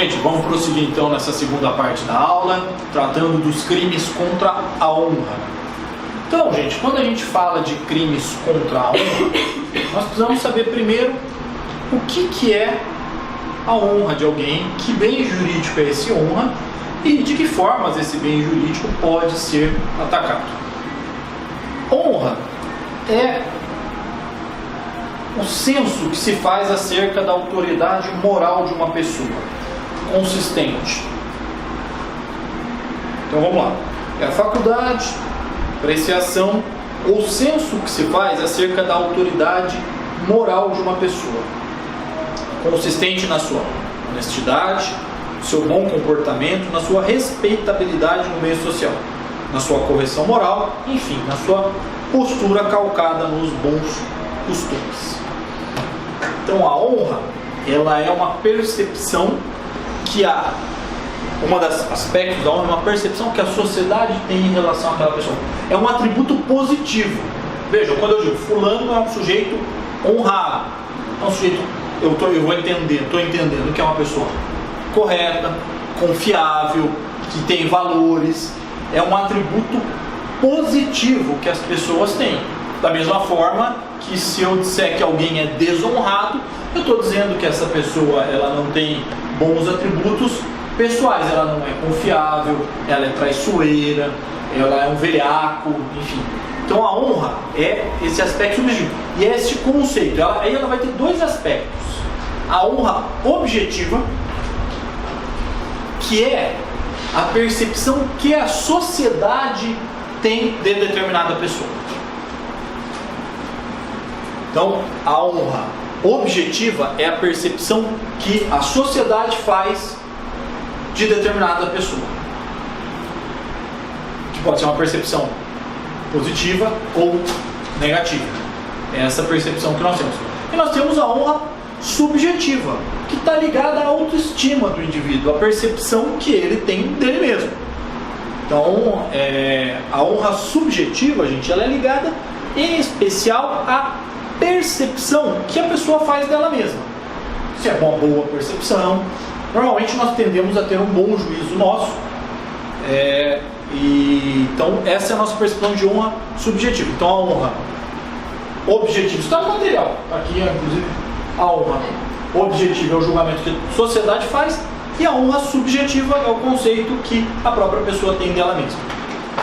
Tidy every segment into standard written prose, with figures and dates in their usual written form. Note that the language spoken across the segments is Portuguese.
Gente, vamos prosseguir então nessa segunda parte da aula, tratando dos crimes contra a honra. Então, gente, quando a gente fala de crimes contra a honra, nós precisamos saber primeiro o que é a honra de alguém, que bem jurídico é esse honra e de que formas esse bem jurídico pode ser atacado. Honra é o senso que se faz acerca da autoridade moral de uma pessoa, consistente. Então vamos lá. É a faculdade, apreciação ou senso que se faz acerca da autoridade moral de uma pessoa, consistente na sua honestidade, no seu bom comportamento, na sua respeitabilidade no meio social, na sua correção moral, enfim, na sua postura calcada nos bons costumes. Então a honra, ela é uma percepção que uma das aspectos da honra é uma percepção que a sociedade tem em relação àquela pessoa. É um atributo positivo. Veja, quando eu digo fulano é um sujeito honrado, é um sujeito, estou entendendo que é uma pessoa correta, confiável, que tem valores. É um atributo positivo que as pessoas têm. Da mesma forma que se eu disser que alguém é desonrado, eu estou dizendo que essa pessoa ela não tem bons atributos pessoais, ela não é confiável, ela é traiçoeira, ela é um velhaco, enfim. Então a honra é esse aspecto subjetivo. E é esse conceito. Aí ela vai ter dois aspectos. A honra objetiva, que é a percepção que a sociedade tem de determinada pessoa. Então, a honra objetiva é a percepção que a sociedade faz de determinada pessoa. Que pode ser uma percepção positiva ou negativa. É essa percepção que nós temos. E nós temos a honra subjetiva, que está ligada à autoestima do indivíduo, a percepção que ele tem dele mesmo. Então, a honra subjetiva, gente, ela é ligada em especial à percepção que a pessoa faz dela mesma. Se é uma boa percepção, normalmente nós tendemos a ter um bom juízo nosso. Então, essa é a nossa percepção de honra subjetiva. Então, a honra objetiva está no material. Aqui, inclusive, a honra objetiva é o julgamento que a sociedade faz, e a honra subjetiva é o conceito que a própria pessoa tem dela mesma.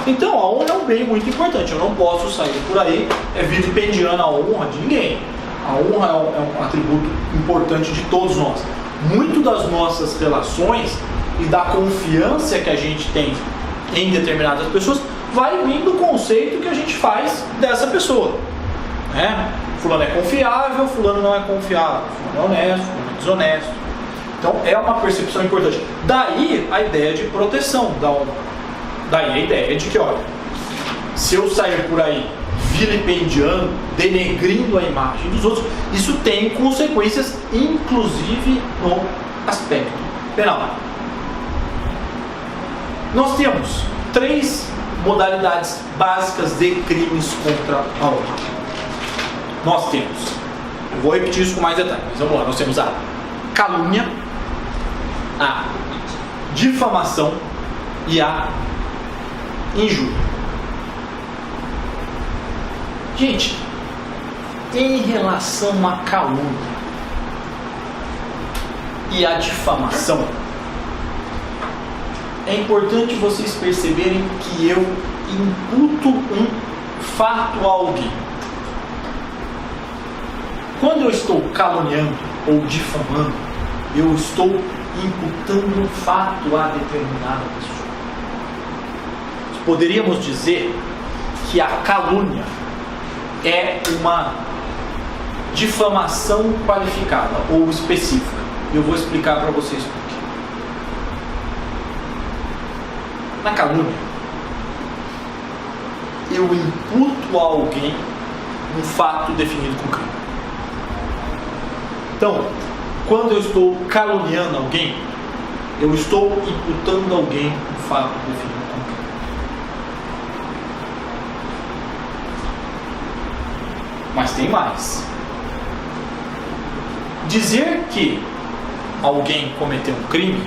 Então a honra é um bem muito importante. Eu não posso sair por aí vilipendiando a honra de ninguém. A honra é um atributo importante de todos nós. Muito das nossas relações e da confiança que a gente tem em determinadas pessoas vai vir do conceito que a gente faz dessa pessoa, né? Fulano é confiável, fulano não é confiável, fulano é honesto, fulano é desonesto. Então é uma percepção importante. Daí a ideia de proteção da honra. Daí a ideia de que, olha, se eu sair por aí vilipendiando, denegrindo a imagem dos outros, isso tem consequências, inclusive no aspecto penal. Nós temos 3 modalidades básicas de crimes contra a honra. Nós temos, eu vou repetir isso com mais detalhes, mas vamos lá, nós temos a calúnia, a difamação e a injúria. Gente, em relação à calúnia e à difamação, é importante vocês perceberem que eu imputo um fato a alguém. Quando eu estou caluniando ou difamando, eu estou imputando um fato a determinada pessoa. Poderíamos dizer que a calúnia é uma difamação qualificada ou específica. Eu vou explicar para vocês por quê. Na calúnia, eu imputo a alguém um fato definido com crime. Então, quando eu estou caluniando alguém, eu estou imputando a alguém um fato definido com crime. Mas tem mais. Dizer que alguém cometer um crime,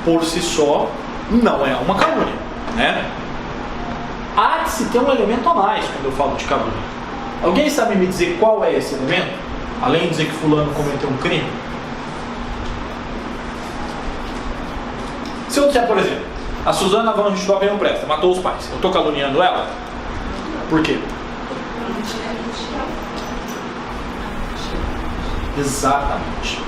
por si só, não é uma calúnia, né? Há de se ter um elemento a mais quando eu falo de calúnia. Alguém sabe me dizer qual é esse elemento? Além de dizer que fulano cometeu um crime? Se eu disser, por exemplo, a Suzana von Richthofen não presta, matou os pais, eu estou caluniando ela? Por quê? Exatamente.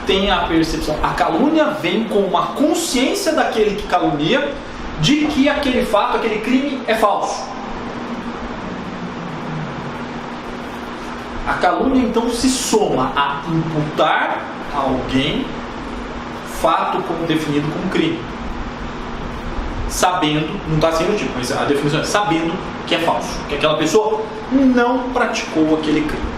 Tem a percepção. A calúnia vem com uma consciência daquele que calunia de que aquele fato, aquele crime é falso. A calúnia então se soma a imputar a alguém fato como definido como crime, sabendo, não está sendo tipo, mas a definição é sabendo que é falso, que aquela pessoa não praticou aquele crime.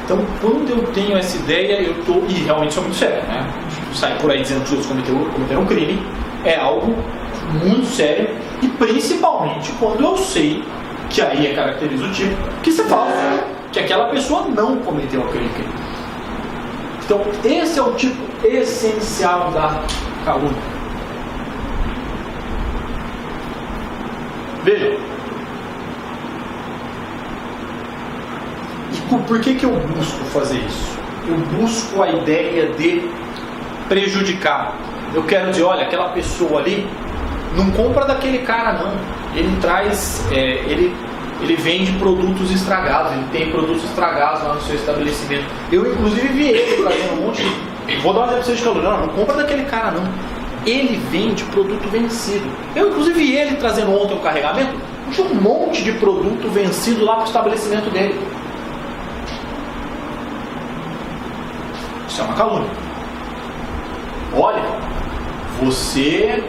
Então, quando eu tenho essa ideia, eu estou, e realmente sou muito sério, né? Sair por aí dizendo que os outros cometeram um crime é algo muito sério, e principalmente quando eu sei que aí caracteriza o tipo que isso é falso, que aquela pessoa não cometeu aquele crime. Então, esse é o tipo essencial da calúnia. Veja. E por que eu busco fazer isso? Eu busco a ideia de prejudicar. Eu quero dizer, olha, aquela pessoa ali não compra daquele cara não. Ele traz, ele vende produtos estragados, ele tem produtos estragados lá no seu estabelecimento. Eu inclusive vi ele trazendo um monte de... Vou dar um exemplo para vocês de calúnia. Não compra daquele cara não. Ele vende produto vencido. Eu inclusive vi ele trazendo ontem um carregamento de um monte de produto vencido lá para o estabelecimento dele. Isso é uma calúnia. Olha, você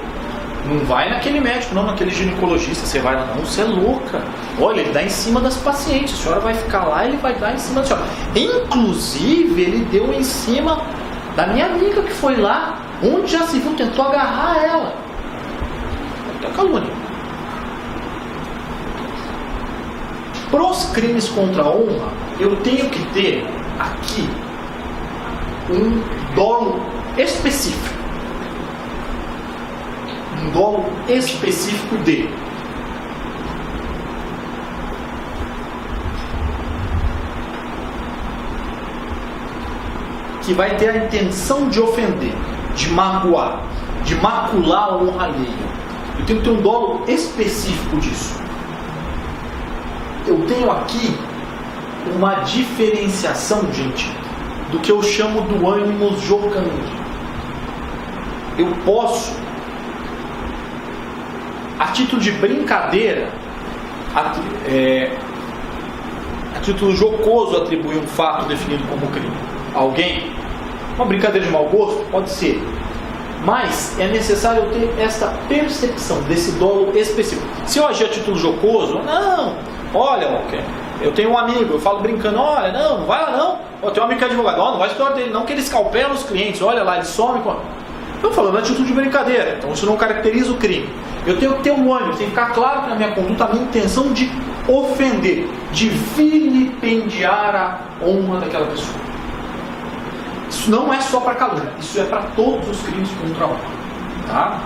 não vai naquele médico, não, naquele ginecologista, você vai lá, não, você é louca. Olha, ele dá em cima das pacientes, a senhora vai ficar lá, ele vai dar em cima da senhora. Inclusive, ele deu em cima da minha amiga que foi lá, onde já se viu, tentou agarrar ela. É calúnia. Para os crimes contra a honra, eu tenho que ter aqui um dolo específico. Um dolo específico de que vai ter a intenção de ofender, de magoar, de macular a honra alheia. Eu tenho que ter um dolo específico disso. Eu tenho aqui uma diferenciação, gente, do que eu chamo do animus jocandi. Eu posso, a título de brincadeira, a título jocoso, atribuir um fato definido como crime a alguém. Uma brincadeira de mau gosto? Pode ser. Mas é necessário eu ter essa percepção desse dolo específico. Se eu agir a título jocoso, não, olha, eu tenho um amigo, eu falo brincando, olha, não vai lá não. Eu tenho um amigo que é advogado, não vai estudar dele não, que ele escalpela os clientes, olha lá, ele some com... Eu falando a título de brincadeira, então isso não caracteriza o crime. Eu tenho que ter um ânimo, tem que ficar claro que na minha conduta a minha intenção de ofender, de vilipendiar a honra daquela pessoa. Isso não é só para calúnia, isso é para todos os crimes contra a honra. Tá?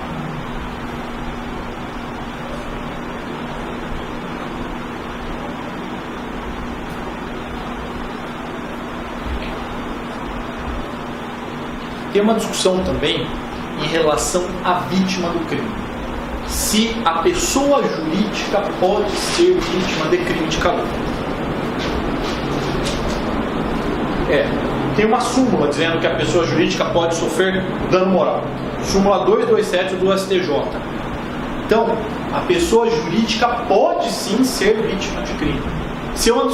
Tem uma discussão também em relação à vítima do crime. Se a pessoa jurídica pode ser vítima de crime de calúnia. Tem uma súmula dizendo que a pessoa jurídica pode sofrer dano moral. Súmula 227 do STJ. Então, a pessoa jurídica pode sim ser vítima de crime. Se eu ando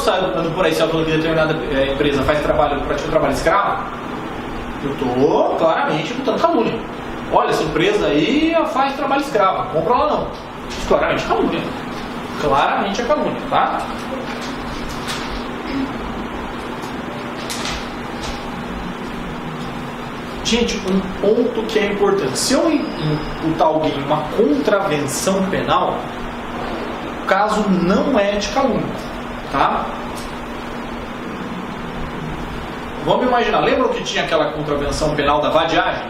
por aí, se eu estou em determinada empresa pratica um trabalho escravo, eu estou claramente imputando calúnia. Olha, essa empresa aí faz trabalho escravo, compra lá não. Isso claramente é calúnia. Claramente é calúnia, tá? Gente, um ponto que é importante. Se eu imputar alguém uma contravenção penal, o caso não é de calúnia, tá? vamos imaginar, lembram que tinha aquela contravenção penal da vadiagem?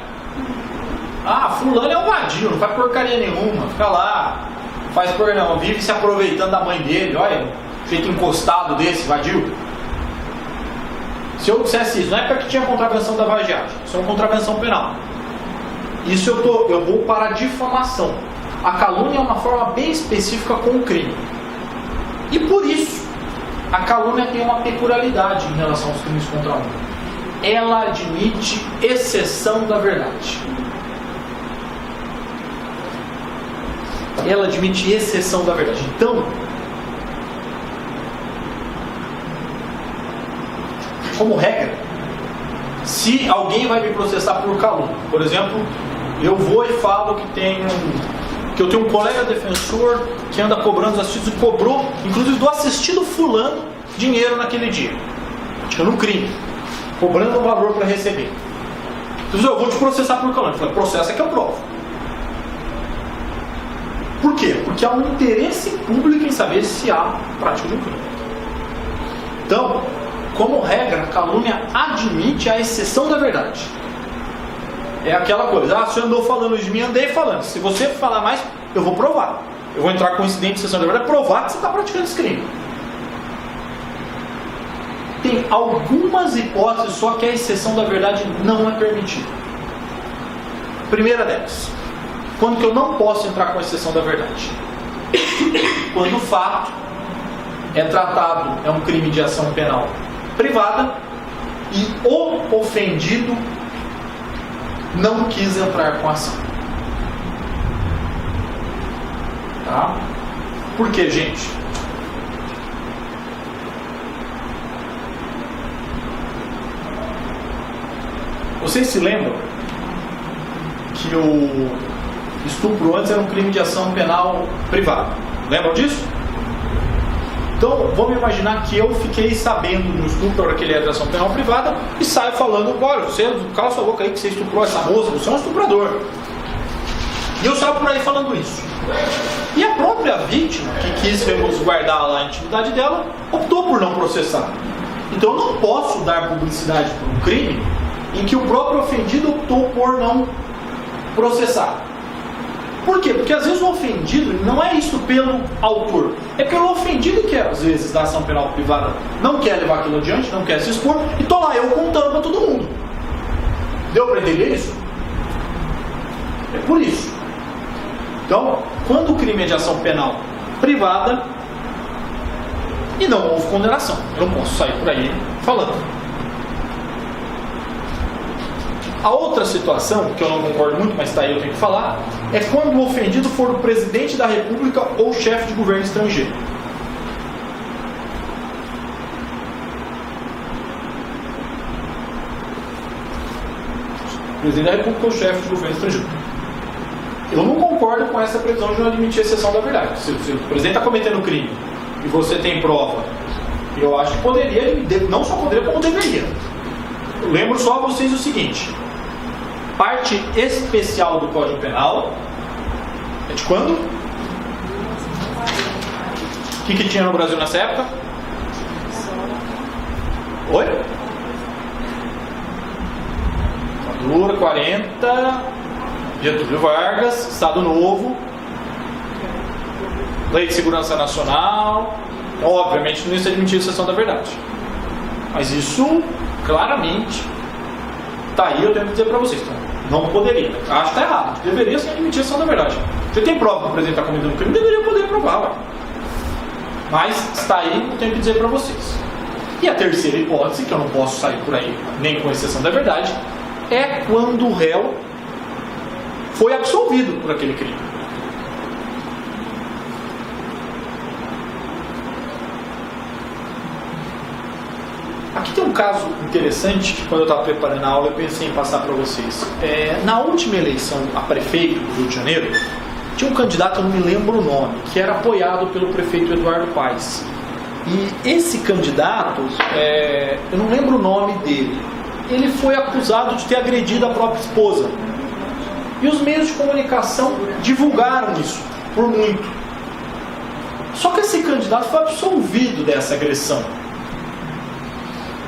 Ah, fulano é um vadio, não faz porcaria nenhuma, fica lá, faz por não, vive se aproveitando da mãe dele, olha, feito encostado desse, vadio. Se eu dissesse isso, não é porque tinha contravenção da vadiagem, isso é uma contravenção penal. Isso eu vou para a difamação. A calúnia é uma forma bem específica com o crime. E por isso, a calúnia tem uma peculiaridade em relação aos crimes contra a honra. Ela admite exceção da verdade. Ela admite exceção da verdade. Então, como regra, se alguém vai me processar por calúnia, por exemplo, eu vou e falo que eu tenho um colega defensor que anda cobrando os assistidos e cobrou, inclusive do assistido fulano, dinheiro naquele dia, praticando um crime, cobrando um valor para receber. Então, eu vou te processar por calúnia. Eu falei, processo é que eu provo. Por quê? Porque há um interesse público em saber se há prática de um crime. Então, como regra, a calúnia admite a exceção da verdade. É aquela coisa, você andou falando de mim, andei falando. Se você falar mais, eu vou provar. Eu vou entrar com incidente de exceção da verdade, provar que você está praticando esse crime. Tem algumas hipóteses, só que a exceção da verdade não é permitida. Primeira delas, quando que eu não posso entrar com a exceção da verdade? Quando o fato é tratado, é um crime de ação penal privada e o ofendido não quis entrar com a ação. Tá? Por quê, gente? Vocês se lembram que o estupro antes era um crime de ação penal privada? Lembram disso? Então, vamos imaginar que eu fiquei sabendo do estupro que ele é de ação penal privada e saio falando, olha, você cala sua boca aí que você estuprou essa moça, você é um estuprador. E eu saio por aí falando isso. E a própria vítima, que quis resguardar lá a intimidade dela, optou por não processar. Então, eu não posso dar publicidade para um crime em que o próprio ofendido optou por não processar. Por quê? Porque às vezes o ofendido não é isso pelo autor, é pelo ofendido que às vezes da ação penal privada não quer levar aquilo adiante, não quer se expor, e tô lá eu contando para todo mundo. Deu para entender isso? É por isso. Então, quando o crime é de ação penal privada e não houve condenação, eu não posso sair por aí falando. A outra situação, que eu não concordo muito, mas está aí, eu tenho que falar, é quando o ofendido for o presidente da República ou chefe de governo estrangeiro. Presidente da República ou chefe de governo estrangeiro. Eu não concordo com essa previsão de não admitir a exceção da verdade. Se o presidente está cometendo crime e você tem prova, eu acho que poderia, não só poderia, como deveria. Eu lembro só a vocês o seguinte: parte especial do Código Penal é de quando? O que tinha no Brasil nessa época? Oi? Ditadura 40, Getúlio Vargas, Estado Novo, Lei de Segurança Nacional. Obviamente não se admitir a exceção da verdade, mas isso claramente está aí, eu tenho que dizer para vocês. Então, não poderia. Acho que está errado. Deveria ser admitir a exceção da verdade. Você tem prova que o presidente está cometendo crime, deveria poder provar, ué. Mas está aí, eu tenho que dizer para vocês. E a terceira hipótese, que eu não posso sair por aí nem com exceção da verdade, é quando o réu foi absolvido por aquele crime. Aqui tem um caso interessante que, quando eu estava preparando a aula, eu pensei em passar para vocês. Na última eleição a prefeito do Rio de Janeiro, tinha um candidato, eu não me lembro o nome, que era apoiado pelo prefeito Eduardo Paes. E esse candidato, eu não lembro o nome dele, ele foi acusado de ter agredido a própria esposa. E os meios de comunicação divulgaram isso, por muito. Só que esse candidato foi absolvido dessa agressão.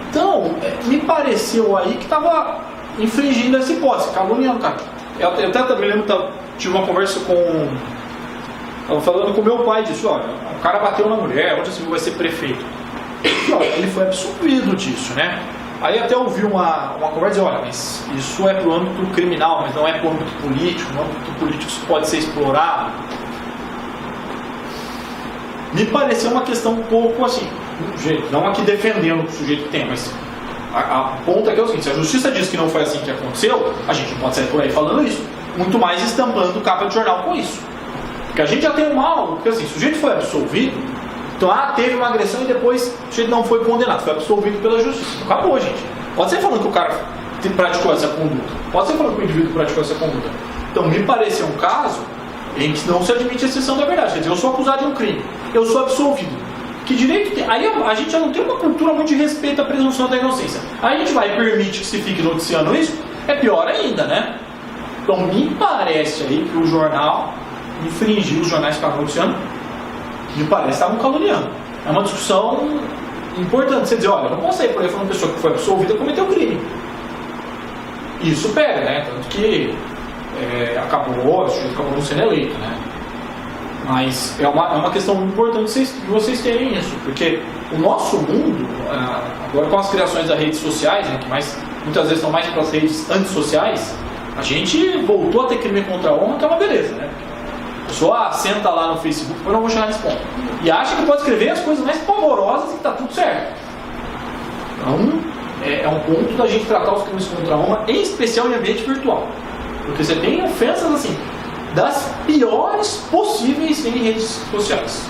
Então, Então, me pareceu aí que estava infringindo essa hipótese, caluniando, cara. Eu até me lembro, tive uma conversa estava falando com meu pai disso, olha, o cara bateu na mulher, onde assim vai ser prefeito? E olha, ele foi absolvido disso, né? Aí até ouvi uma conversa e olha, mas isso é para o âmbito criminal, mas não é para o âmbito político, no âmbito político isso pode ser explorado. Me pareceu uma questão um pouco assim, não aqui defendendo o sujeito que tem, mas a ponta é que é o seguinte, se a justiça diz que não foi assim que aconteceu, a gente não pode sair por aí falando isso, muito mais estampando capa de jornal com isso. Porque a gente já tem um mal, porque assim, se o sujeito foi absolvido, então teve uma agressão e depois o sujeito não foi condenado, foi absolvido pela justiça. Então, acabou, gente. Pode ser falando que o cara praticou essa conduta, pode ser falando que o indivíduo praticou essa conduta. Então me pareceu um caso em que não se admite a exceção da verdade. Quer dizer, eu sou acusado de um crime, eu sou absolvido. Que direito tem? Aí a gente já não tem uma cultura muito de respeito à presunção da inocência. Aí a gente vai e permite que se fique noticiando isso, é pior ainda, né? Então me parece aí que o jornal infringiu, os jornais que estavam noticiando, me parece que estavam caluniando. É uma discussão importante. Você dizer, olha, eu não posso sair por aí falando uma pessoa que foi absolvida cometeu crime. Isso pega, né? Tanto que acabou não sendo eleito, né? Mas é uma questão muito importante de vocês terem isso, porque o nosso mundo, agora com as criações das redes sociais, né, que muitas vezes são mais para as redes antissociais, a gente voltou a ter crime contra a honra, que é uma beleza, né? A pessoa senta lá no Facebook, eu não vou chegar nesse ponto, e acha que pode escrever as coisas mais pavorosas e que está tudo certo. Então, é um ponto da gente tratar os crimes contra a honra, em especial em ambiente virtual. Porque você tem ofensas assim, das piores possíveis em redes sociais.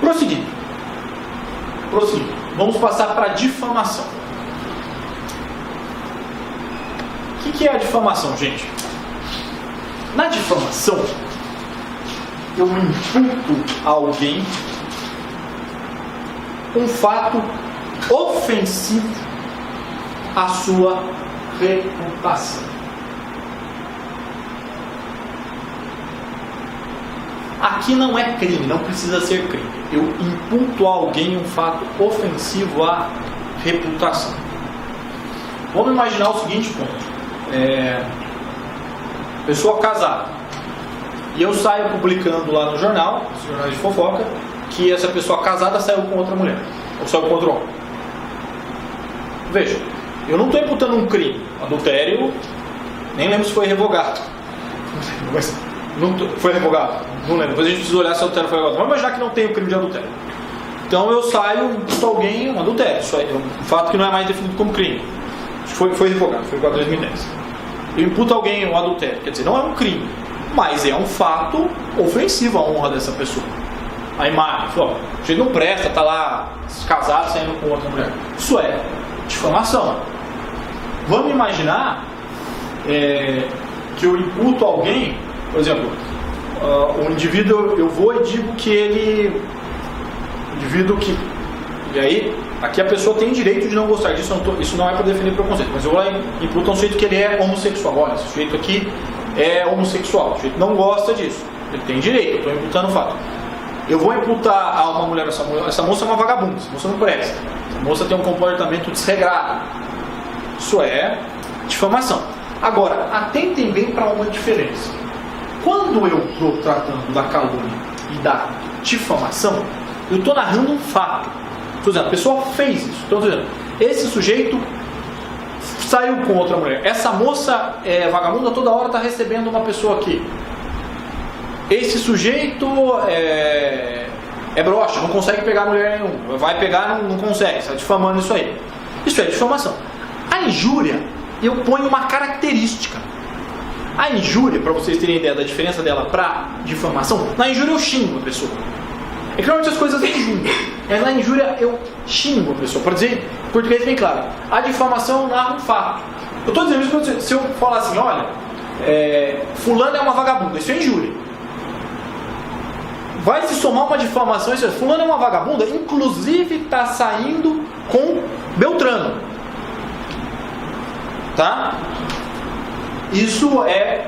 Prosseguindo. Vamos passar para a difamação. O que é a difamação, gente? Na difamação, eu imputo a alguém um fato ofensivo à sua reputação. Aqui não é crime, não precisa ser crime. Eu imputo a alguém um fato ofensivo à reputação. Vamos imaginar o seguinte ponto. Pessoa casada. E eu saio publicando lá no jornal, jornal de fofoca, que essa pessoa casada saiu com outra mulher. Ou saiu com outro homem. Veja, eu não estou imputando um crime. Adultério, nem lembro se foi revogado. Mas foi revogado? Não lembro. Depois a gente precisa olhar se o adultério foi revogado. Vamos imaginar que não tem o crime de adultério. Então eu saio, imputo alguém um adultério. Isso é um fato que não é mais definido como crime. Foi revogado, foi revogado em 2010. Eu imputo alguém um adultério. Quer dizer, não é um crime, mas é um fato ofensivo à honra dessa pessoa. A imagem, o jeito não presta, está lá casado saindo com outra mulher. Isso é difamação. Vamos imaginar que eu imputo alguém, por exemplo, um indivíduo, eu vou e digo que ele, e aí, aqui a pessoa tem direito de não gostar disso, isso não é para definir preconceito, mas eu vou lá e imputo a um sujeito que ele é homossexual. Olha, esse sujeito aqui é homossexual, o sujeito não gosta disso, ele tem direito, eu estou imputando o fato. Eu vou imputar a uma mulher, essa moça é uma vagabunda, essa moça não presta, essa moça tem um comportamento desregrado. Isso é difamação. Agora, atentem bem para uma diferença. Quando eu estou tratando da calúnia e da difamação, eu estou narrando um fato. Estou dizendo, a pessoa fez isso. Estou dizendo, esse sujeito saiu com outra mulher. Essa moça vagabunda toda hora está recebendo uma pessoa aqui. Esse sujeito é broxa, não consegue pegar mulher nenhuma. Vai pegar, não consegue. Está difamando isso aí. Isso é difamação. A injúria, eu ponho uma característica. A injúria, para vocês terem ideia da diferença dela para difamação, na injúria eu xingo a pessoa. É que normalmente as coisas vêm juntas. Mas na injúria eu xingo a pessoa. Para dizer em português bem claro, a difamação eu narro um fato. Eu estou dizendo isso porque se eu falar assim, olha, fulano é uma vagabunda, isso é injúria. Vai se somar uma difamação, isso é, fulano é uma vagabunda, inclusive está saindo com Beltrano. Tá? Isso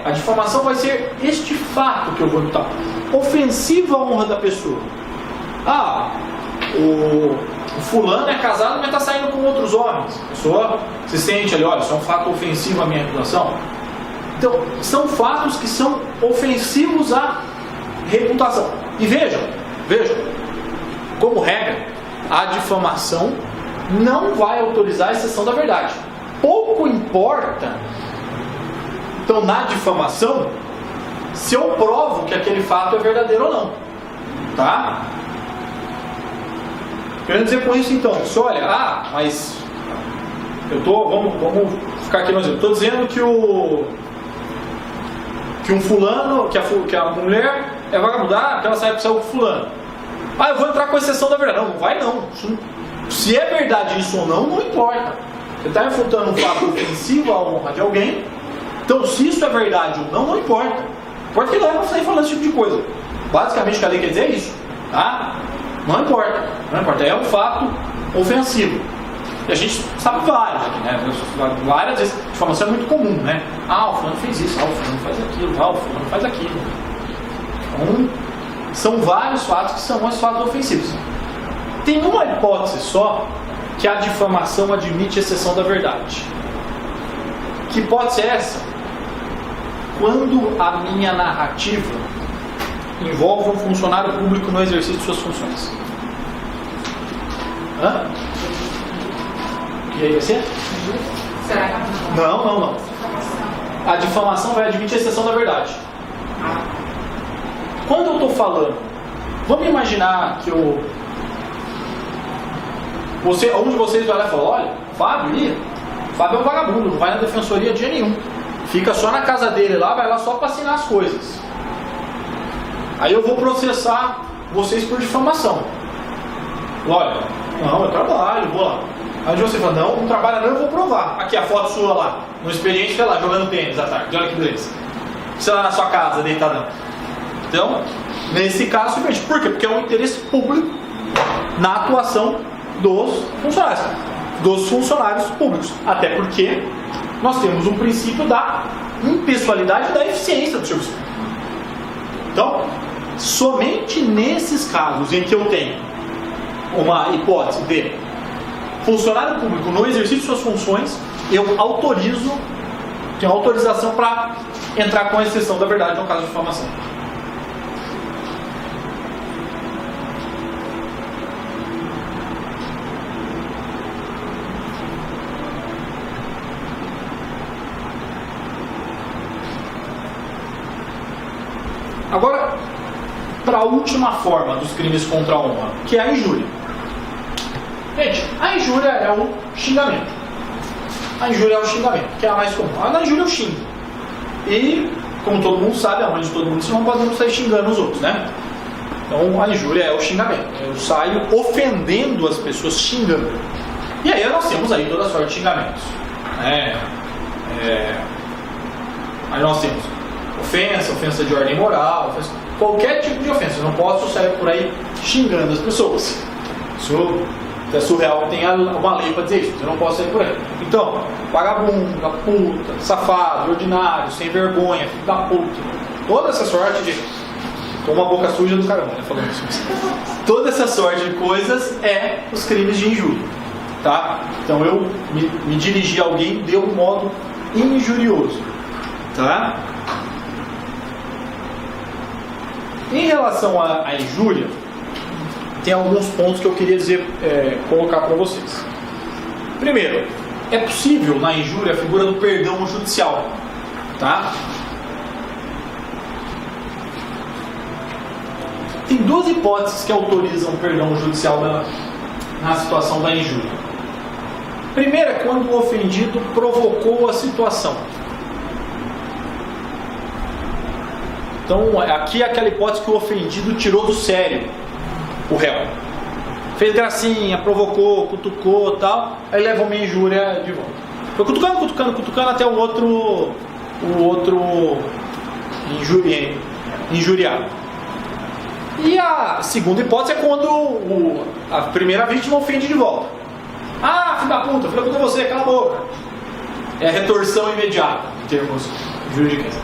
a difamação vai ser este fato que eu vou imputar. Ofensivo à honra da pessoa. O fulano é casado, mas está saindo com outros homens. A pessoa se sente ali, olha, isso é um fato ofensivo à minha reputação. Então, são fatos que são ofensivos à reputação. E vejam, como regra, a difamação não vai autorizar a exceção da verdade. Pouco importa, então, na difamação, se eu provo que aquele fato é verdadeiro ou não. Tá? Querendo dizer com isso, então, se olha, mas eu tô, vamos ficar aqui no exemplo. Estou dizendo que um fulano, que a mulher é vagabundar, que ela saiu com o fulano. Eu vou entrar com exceção da verdade. Não vai não. Se é verdade isso ou não, não importa. Você está refutando um fato ofensivo à honra de alguém. Então, se isso é verdade ou não importa. Importa que não é para sair falando esse tipo de coisa. Basicamente, o que a lei quer dizer é isso. Tá? Não importa. É um fato ofensivo. E a gente sabe vários aqui, né? Várias vezes. Difamação é muito comum, né? O fulano fez isso, o fulano faz aquilo, o fulano faz aquilo. Então, são vários fatos que são os fatos ofensivos. Tem uma hipótese só que a difamação admite exceção da verdade. Que hipótese é essa? Quando a minha narrativa envolve um funcionário público no exercício de suas funções. E aí vai ser? Será que Não. A difamação vai admitir a exceção da verdade. Quando eu estou falando, vamos imaginar que um de vocês vai lá e fala, olha, Fábio é um vagabundo, não vai na defensoria dia nenhum. Fica só na casa dele lá, vai lá só para assinar as coisas. Aí eu vou processar vocês por difamação. Olha, não, eu trabalho, vou lá. Aí você fala, não trabalha não, eu vou provar. Aqui a foto sua lá, no expediente, vai lá, jogando tênis à tarde, olha que beleza. Você lá na sua casa, deitadão. Então, nesse caso, por quê? Porque é um interesse público na atuação dos funcionários públicos. Até porque nós temos um princípio da impessoalidade e da eficiência do serviço público. Então, somente nesses casos em que eu tenho uma hipótese de funcionário público no exercício de suas funções, eu tenho autorização para entrar com a exceção da verdade no caso de difamação. Agora, para a última forma dos crimes contra a honra, que é a injúria. Gente, a injúria é o xingamento. A injúria é o xingamento, que é a mais comum. A injúria é o xingo. E, como todo mundo sabe, a mãe de todo mundo, você não podemos sair xingando os outros, né? Então, a injúria é o xingamento. Eu saio ofendendo as pessoas, xingando. E aí nós temos aí toda sorte de xingamentos. Aí nós temos ofensa de ordem moral, qualquer tipo de ofensa. Eu não posso sair por aí xingando as pessoas. Isso é surreal, tem uma lei para dizer isso. Eu não posso sair por aí. Então, vagabunda, puta, safado, ordinário, sem vergonha, filho da puta. Toda essa sorte de... Tô uma boca suja do caramba, né, falando isso. Toda essa sorte de coisas é os crimes de injúria. Tá? Então eu me dirigi a alguém de um modo injurioso. Tá? Em relação à injúria, tem alguns pontos que eu queria colocar para vocês. Primeiro, é possível na injúria a figura do perdão judicial. Tá? Tem duas hipóteses que autorizam o perdão judicial na situação da injúria. Primeiro é quando o ofendido provocou a situação. Então, aqui é aquela hipótese que o ofendido tirou do sério o réu. Fez gracinha, provocou, cutucou e tal, aí leva uma injúria de volta. Foi cutucando até o outro injuriado. E a segunda hipótese é quando a primeira vítima ofende de volta. Filho da puta é você, cala a boca. É a retorção imediata, em termos jurídicos.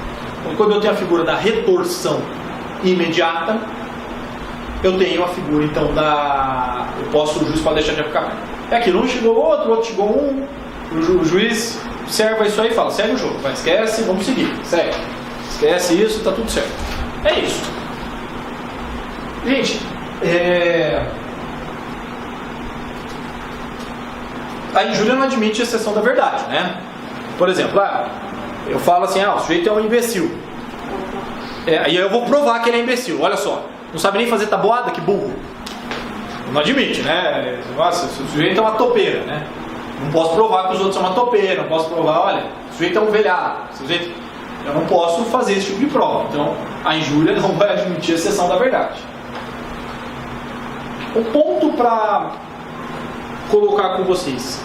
Quando eu tenho a figura da retorção imediata, eu tenho a figura então o juiz pode deixar de aplicar. É aquilo, um xingou o outro xingou um, o juiz observa isso aí e fala, segue o jogo, vai, esquece, vamos seguir, segue. Esquece isso, tá tudo certo. É isso. Gente, a injúria não admite exceção da verdade, né? Por exemplo, eu falo assim, o sujeito é um imbecil. Aí eu vou provar que ele é imbecil, olha só. Não sabe nem fazer tabuada, que burro. Não admite, né? Nossa, o sujeito é uma topeira, né? Não posso provar que os outros são uma topeira, não posso provar, olha, o sujeito é um velhado. Eu não posso fazer esse tipo de prova. Então, a injúria não vai admitir exceção da verdade. Um ponto para colocar com vocês.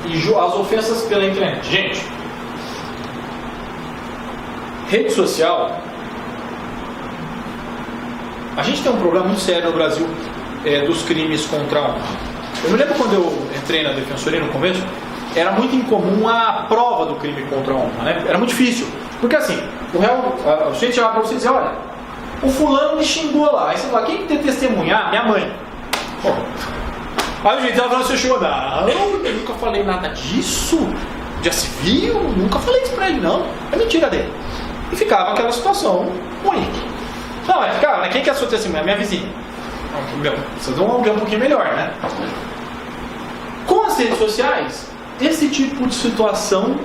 As ofensas pela internet. Gente, rede social, a gente tem um problema muito sério no Brasil dos crimes contra a honra. Eu me lembro quando eu entrei na defensoria no começo, era muito incomum a prova do crime contra a honra, né? Era muito difícil, porque assim, o sujeito chegava para você e dizia, olha, o fulano me xingou lá. Aí você fala, quem tem que testemunhar? Minha mãe. Bom, aí o juiz ela falou, você chegou, não, eu nunca falei nada disso, já se viu, nunca falei isso pra ele, não, é mentira dele. E ficava aquela situação ruim. Não, ficava, né? Quem que é a sua testemunha? Minha vizinha. Vocês vão alguém um pouquinho melhor, né? Com as redes sociais, esse tipo de situação,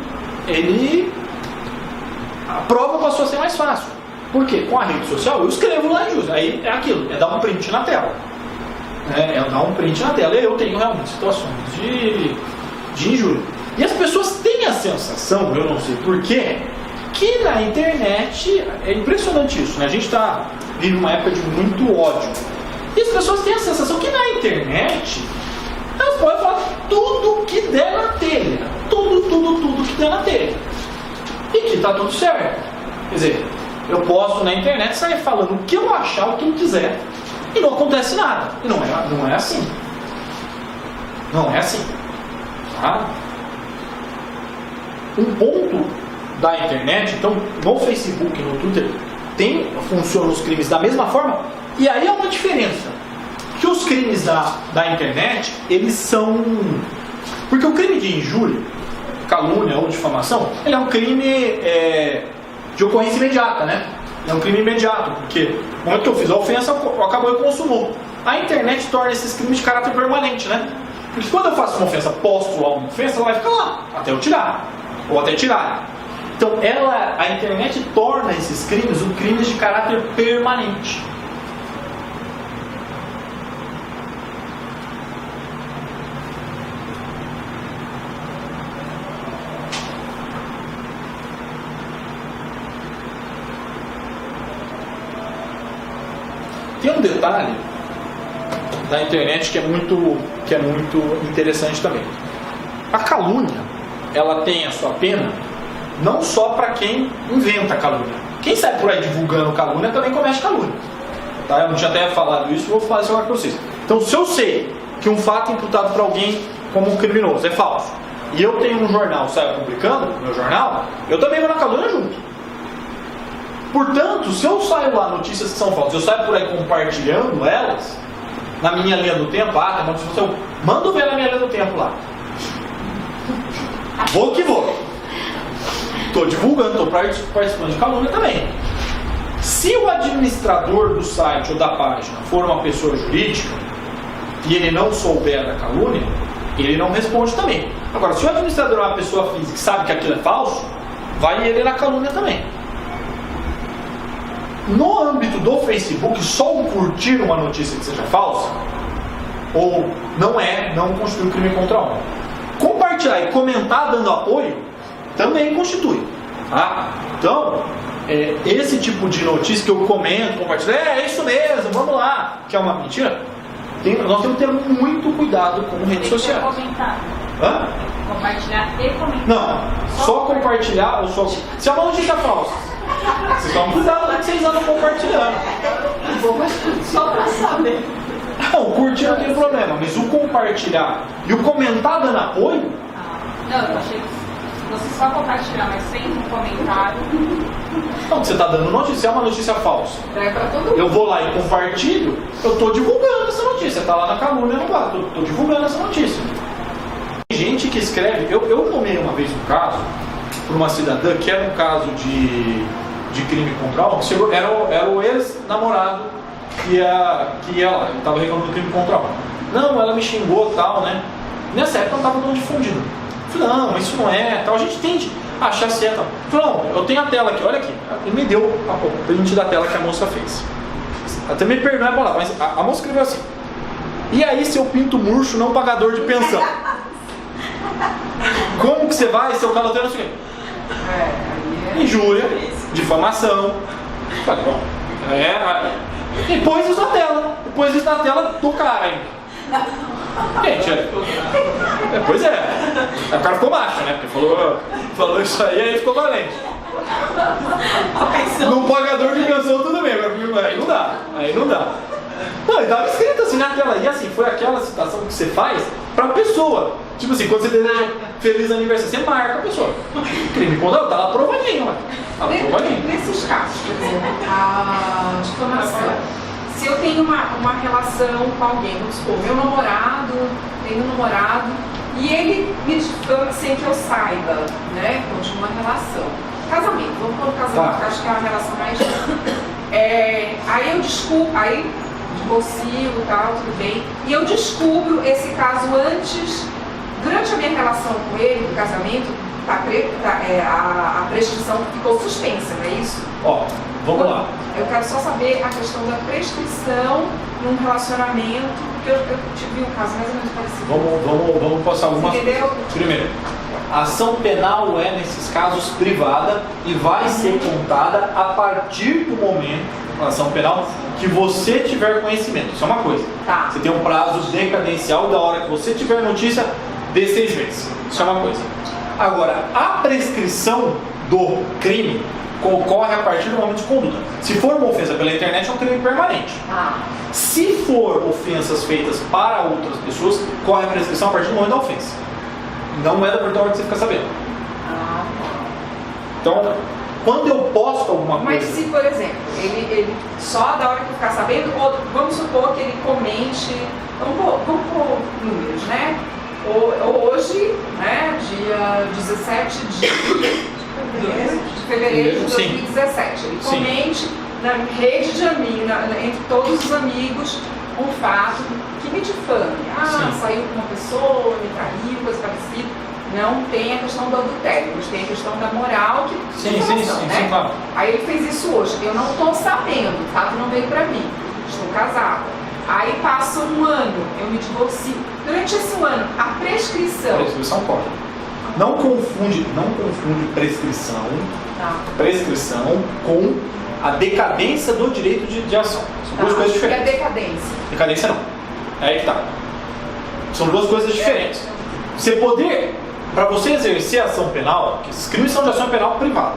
a prova passou a ser mais fácil. Por quê? Com a rede social, eu escrevo lá em juízo. Aí é aquilo, é dar um print na tela. É dar um print na tela. Eu tenho realmente situações de injúria. E as pessoas têm a sensação, eu não sei porquê, que na internet, é impressionante isso, né? A gente está vivendo uma época de muito ódio. E as pessoas têm a sensação que na internet elas podem falar tudo que der na telha. Tudo que der na telha. E que está tudo certo. Quer dizer, eu posso na internet sair falando o que eu achar, o que eu quiser, e não acontece nada. E não é assim. Não é assim. Tá? Um ponto da internet, então, no Facebook, no Twitter, funcionam os crimes da mesma forma, e aí há uma diferença. Que os crimes da internet, eles são... Porque o crime de injúria, calúnia ou difamação, ele é um crime de ocorrência imediata, né? É um crime imediato, porque no momento que eu fiz a ofensa, acabou e consumou. A internet torna esses crimes de caráter permanente, né? Porque quando eu faço uma ofensa, posto lá uma ofensa, ela vai ficar lá, até eu tirar, ou até tirar. Então, a internet torna esses crimes crimes de caráter permanente. Tem um detalhe da internet que é muito interessante também. A calúnia, ela tem a sua pena não só para quem inventa a calúnia. Quem sai por aí divulgando calúnia também comete calúnia. Tá? Eu não tinha até falado isso, vou falar isso agora para vocês. Então, se eu sei que um fato imputado para alguém como um criminoso é falso, e eu tenho um jornal, saio publicando, meu jornal, eu também vou na calúnia junto. Portanto, se eu saio lá notícias que são falsas, eu saio por aí compartilhando elas, na minha linha do tempo, eu mando ver na minha linha do tempo lá. Vou que vou. Estou divulgando, estou participando de calúnia também. Se o administrador do site ou da página for uma pessoa jurídica e ele não souber da calúnia, ele não responde também. Agora, se o administrador é uma pessoa física e sabe que aquilo é falso, vai ele na calúnia também. No âmbito do Facebook, só o curtir uma notícia que seja falsa, ou não constitui um crime contra a honra. Compartilhar e comentar dando apoio também constitui. Tá? Então, esse tipo de notícia que eu comento, compartilho, é isso mesmo, vamos lá, que é uma mentira, nós temos que ter muito cuidado com redes sociais. Comentar. Hã? Compartilhar e comentar. Não, só compartilhar ou só... Se é uma notícia falsa, vocês tomam cuidado com que vocês andam compartilhando. Só pra saber. Não, curtir não tem problema, mas o compartilhar e o comentar dando apoio... Não, eu achei que Você só compartilhar, mas sem um comentário. Então, você está dando notícia, é uma notícia falsa. É pra todo mundo. Eu vou lá e compartilho, eu estou divulgando essa notícia. Está lá na calúnia, não vai. Estou divulgando essa notícia. Tem gente que escreve. Eu tomei uma vez um caso para uma cidadã que era um caso de crime contra a honra. Era o ex-namorado que ela estava reclamando do crime contra a honra. Não, ela me xingou e tal, né? Nessa época eu não estava tão difundido. Falei, não, isso não é, tal. A gente tende a achar certo. Falei, não, eu tenho a tela aqui, olha aqui. Ele me deu o print da tela que a moça fez. Até me perdoe a palavra, mas a moça escreveu assim: e aí, seu pinto murcho, não pagador de pensão? Como que você vai, seu caloteiro, não sei o quê? Injúria, difamação. Falei, bom, depois isso na tela. Depois isso na tela do cara ainda. Gente, pois é. Aí o cara ficou macho, né? Porque falou isso aí ficou valente. Num pagador de pensão tudo bem, mas aí não dá. Aí não dá. Não, e tava escrito assim na tela. E assim, foi aquela citação que você faz pra pessoa. Tipo assim, quando você deseja feliz aniversário, você marca a pessoa. Crime contra ela, tá lá provadinho, mano. Tá lá provadinho. Nesses casos, por exemplo, a difamação. Se eu tenho uma relação com alguém, vamos supor, meu namorado, tenho um namorado, e ele me difama sem que eu saiba, né? Continua a relação. Casamento, vamos pôr o casamento, que acho que é uma relação mais. Aí eu desculpo, aí divorcio e tal, tudo bem, e eu descubro esse caso antes, durante a minha relação com ele, do casamento, a prescrição ficou suspensa, não é isso? Ó, vamos lá. Eu quero só saber a questão da prescrição num relacionamento, porque eu tive um caso mais ou menos parecido. Vamos passar algumas Entendeu? Primeiro, a ação penal é, nesses casos, privada e vai ser contada a partir do momento, a ação penal, que você tiver conhecimento. Isso é uma coisa. Tá. Você tem um prazo decadencial da hora que você tiver notícia de 6 meses. Isso é uma coisa. Agora, a prescrição do crime ocorre a partir do momento de conduta. Se for uma ofensa pela internet, é um crime permanente. Se for ofensas feitas para outras pessoas, corre a prescrição a partir do momento da ofensa. Não é da partir da hora que você fica sabendo. Então, quando eu posto alguma coisa... Mas se, por exemplo, ele só da hora que ficar sabendo, ou vamos supor que ele comente, vamos pôr números, né? Hoje, né, dia 17 de fevereiro de 2017, ele comente na rede de amigos, entre todos os amigos, um fato que me difame. Saiu com uma pessoa, me traiu, coisa parecida. Não tem a questão do adultério, mas tem a questão da moral que sim, claro. Aí ele fez isso hoje. Eu não estou sabendo, o fato não veio para mim. Estou casada. Aí passa um ano, eu me divorcio. Durante esse ano, a prescrição. Prescrição corre. Não confunde prescrição com a decadência do direito de ação. São duas coisas diferentes. E a decadência? Decadência não. É aí que tá. São duas coisas diferentes. Para você exercer a ação penal, que esses crimes são de ação penal privada,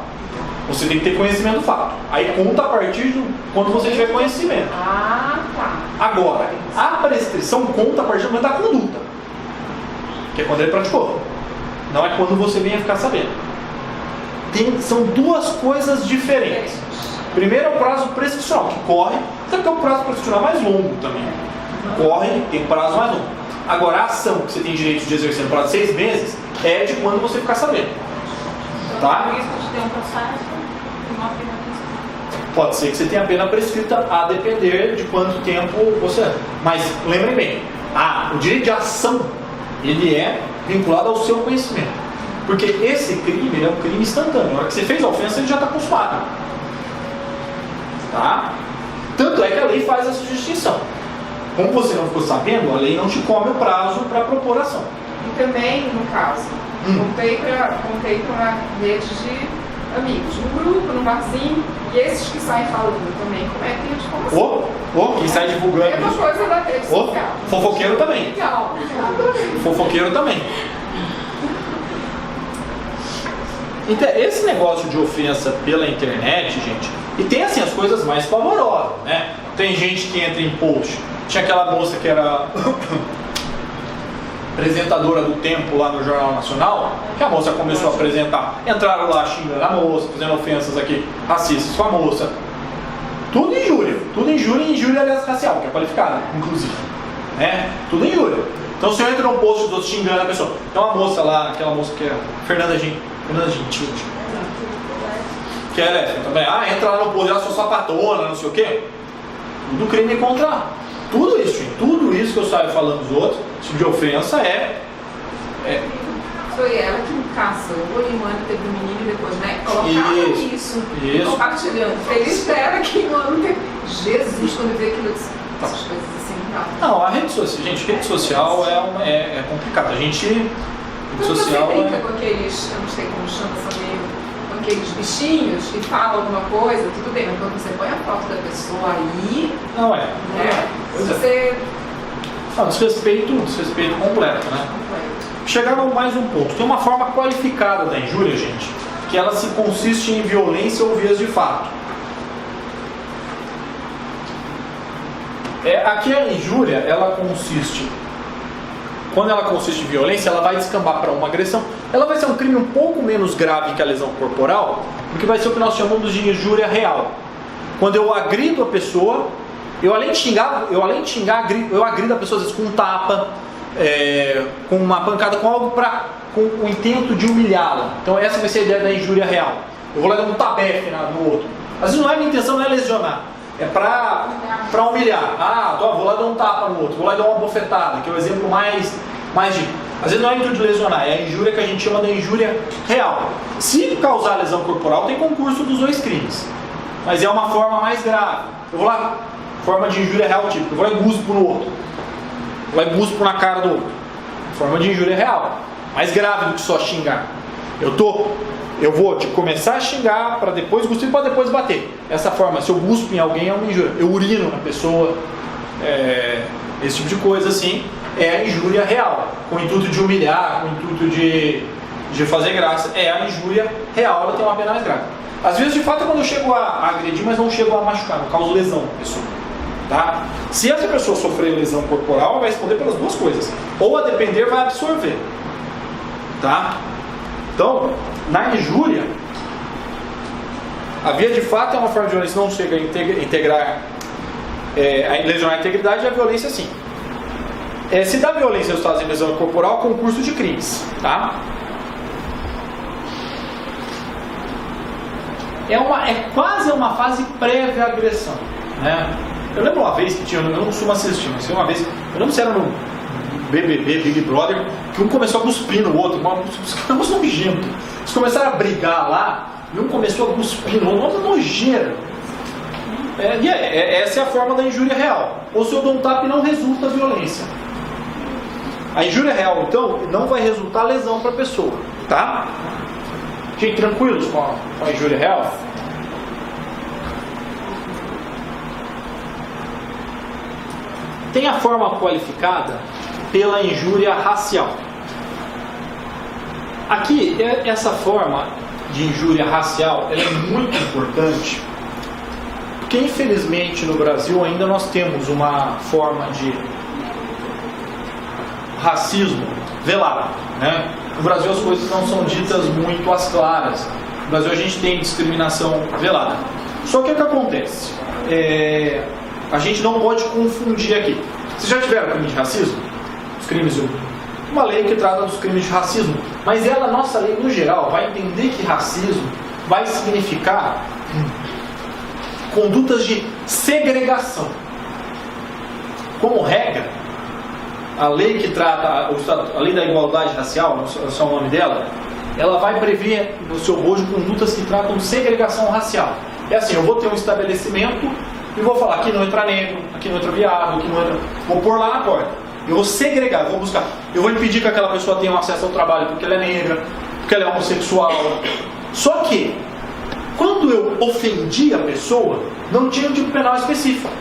você tem que ter conhecimento do fato. Aí conta a partir de quando você tiver conhecimento. Agora, a prescrição conta a partir do momento da conduta, que é quando ele praticou. Não é quando você venha ficar sabendo. São duas coisas diferentes. Primeiro é o prazo prescricional, que corre, até porque o prazo prescricional é mais longo também. Corre, tem prazo mais longo. Agora, a ação que você tem direito de exercer no prazo de 6 meses é de quando você ficar sabendo. Tá? Pode ser que você tenha a pena prescrita a depender de quanto tempo você... Mas lembrem bem, o direito de ação, ele é vinculado ao seu conhecimento. Porque esse crime, ele é um crime instantâneo. Na hora que você fez a ofensa, ele já está consumado. Tá? Tanto é que a lei faz essa distinção. Como você não ficou sabendo, a lei não te come o prazo para propor a ação. E também, no caso, contei para uma rede de amigos, num grupo, num barzinho, e esses que saem falando também cometem a difamação. Quem sai divulgando é uma coisa da rede social. Fofoqueiro também. Fofoqueiro também. Então, esse negócio de ofensa pela internet, gente, e tem assim as coisas mais pavorosas, né? Tem gente que entra em post. Tinha aquela moça que era apresentadora do Tempo lá no Jornal Nacional, que a moça começou a apresentar. Entraram lá xingando a moça, fazendo ofensas aqui racistas com a moça. Tudo injúria e injúria aliás racial, que é qualificada, inclusive. Né? Tudo injúria. Então você entra num post dos outros xingando a pessoa. Tem uma moça lá, aquela moça que é Fernanda Gentil, que é lésbica também. Entra lá no post, ela só sapatona, não sei o quê. Tudo crime contra. Tudo isso, gente. Tudo isso que eu saio falando dos outros, tipo de ofensa Foi ela que casou e mãe teve um menino e depois, né? Colocaram isso. Compartilhando. Feliz dela que não teve. Jesus, quando vê aquilo, essas coisas assim, não, a rede social, gente, rede social é complicado. A gente. Rede social. Você brinca com aqueles, eu não sei como chama essa meio, com aqueles bichinhos e fala alguma coisa, tudo bem, mas quando você põe a foto da pessoa aí. Não é. Né? Você. Desrespeito completo, né? Chegaram mais um ponto. Tem uma forma qualificada da injúria, gente, que ela se consiste em violência ou vias de fato. Aqui a injúria, ela consiste, quando ela consiste em violência, ela vai descambar para uma agressão. Ela vai ser um crime um pouco menos grave que a lesão corporal, porque vai ser o que nós chamamos de injúria real. Quando eu agrido a pessoa, eu além de xingar, eu agrido a pessoa às vezes com um tapa, com uma pancada, com algo com o intento de humilhá-la. Então essa vai ser a ideia da injúria real. Eu vou lá dar um tabefe no outro. Às vezes minha intenção não é lesionar, é pra humilhar. Vou lá dar um tapa no outro, vou lá dar uma bofetada, que é o exemplo mais de... Às vezes não é intuito de lesionar, é a injúria que a gente chama de injúria real. Se causar lesão corporal, tem concurso dos dois crimes. Mas é uma forma mais grave. Eu vou lá, forma de injúria real típica, eu vou lá e guspo no outro. Vou lá e guspo na cara do outro. Forma de injúria real. Mais grave do que só xingar. Eu vou começar a xingar para depois cuspir, para depois bater. Essa forma, se eu cuspo em alguém é uma injúria. Eu urino na pessoa, esse tipo de coisa assim, é a injúria real. Com o intuito de humilhar, com o intuito de fazer graça. É a injúria real, ela tem uma pena mais grave. Às vezes, de fato, é quando eu chego a agredir, mas não chego a machucar, não causo lesão na pessoa. Tá? Se essa pessoa sofrer lesão corporal, ela vai responder pelas duas coisas. Ou a depender, vai absorver. Tá? Então, na injúria, a via de fato é uma forma de violência, não chega a lesionar a integridade, e a violência sim. Se dá violência resultados em lesão corporal, concurso de crimes. Tá? É quase uma fase prévia à agressão. Né? Eu lembro uma vez que tinha, eu não costumo assistir, mas uma vez, eu lembro se era no BBB, Big Brother, que um começou a cuspir no outro, um negócio nojento. Eles começaram a brigar lá, e um começou a cuspir no outro, nojeira. Essa é a forma da injúria real. Ou se eu dou um tapa e não resulta violência. A injúria real, então, não vai resultar lesão para a pessoa. Tá? Gente, tranquilos com a injúria real? Tem a forma qualificada pela injúria racial. Aqui, essa forma de injúria racial ela é muito importante, porque infelizmente no Brasil ainda nós temos uma forma de racismo velado. Né? No Brasil as coisas não são ditas muito às claras. No Brasil a gente tem discriminação velada. Só que o que acontece? A gente não pode confundir aqui. Vocês já tiveram crime de racismo? Os crimes, uma lei que trata dos crimes de racismo, mas nossa lei no geral vai entender que racismo vai significar condutas de segregação. Como regra, a lei que trata, a lei da igualdade racial, não sei o nome dela, ela vai prever no seu bojo condutas que tratam de segregação racial. É assim, eu vou ter um estabelecimento e vou falar, aqui não entra negro, aqui não entra viado, aqui não entra... Vou pôr lá na porta. Eu vou segregar, eu vou buscar. Eu vou impedir que aquela pessoa tenha acesso ao trabalho porque ela é negra, porque ela é homossexual. Só que, quando eu ofendi a pessoa, não tinha um tipo penal específico.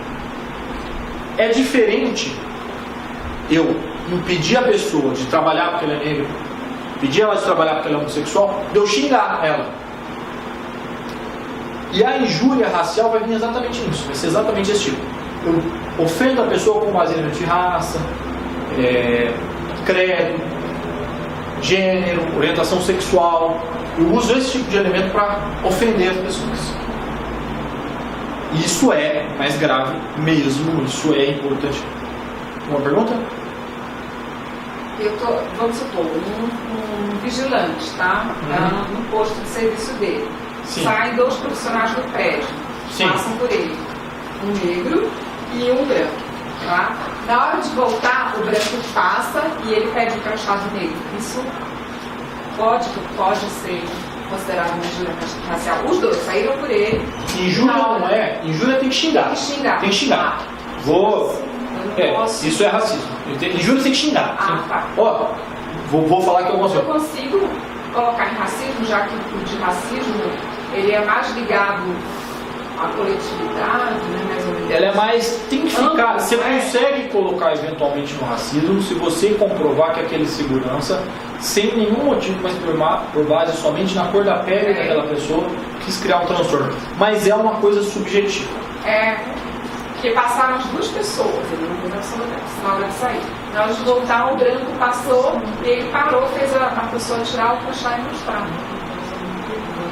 É diferente eu impedir a pessoa de trabalhar porque ela é negra, impedir ela de trabalhar porque ela é homossexual, de eu xingar ela. E a injúria racial vai vir exatamente nisso, vai ser exatamente esse tipo. Eu ofendo a pessoa com base em raça, credo, gênero, orientação sexual. Eu uso esse tipo de elemento para ofender as pessoas. Isso é mais grave mesmo, isso é importante. Uma pergunta? Vamos supor, um vigilante, tá? No posto de serviço dele. Sim. Saem 2 profissionais do prédio, Sim. passam por ele. Um negro e um branco, tá? Na hora de voltar, o branco passa e ele pede o crachá do negro. Isso pode ser considerado uma injúria racial. Os 2 saíram por ele. Injúria não é. Injúria tem que xingar. Tem que xingar. Tem que xingar. Isso é racismo. Injúria tem que xingar. Tá. Ó, vou falar que eu consigo. Eu consigo colocar em racismo, já que o de racismo ele é mais ligado à coletividade, né? Mais ou menos. Ela é mais. Tem que ficar. Você consegue colocar eventualmente no racismo se você comprovar que aquele segurança, sem nenhum motivo, mas por base somente na cor da pele daquela pessoa, quis criar um transtorno. Mas é uma coisa subjetiva. Porque passaram as 2 pessoas, ele não viu na hora de sair. Na hora de voltar, o branco passou, e ele parou, fez a pessoa tirar o crachá e mostrar.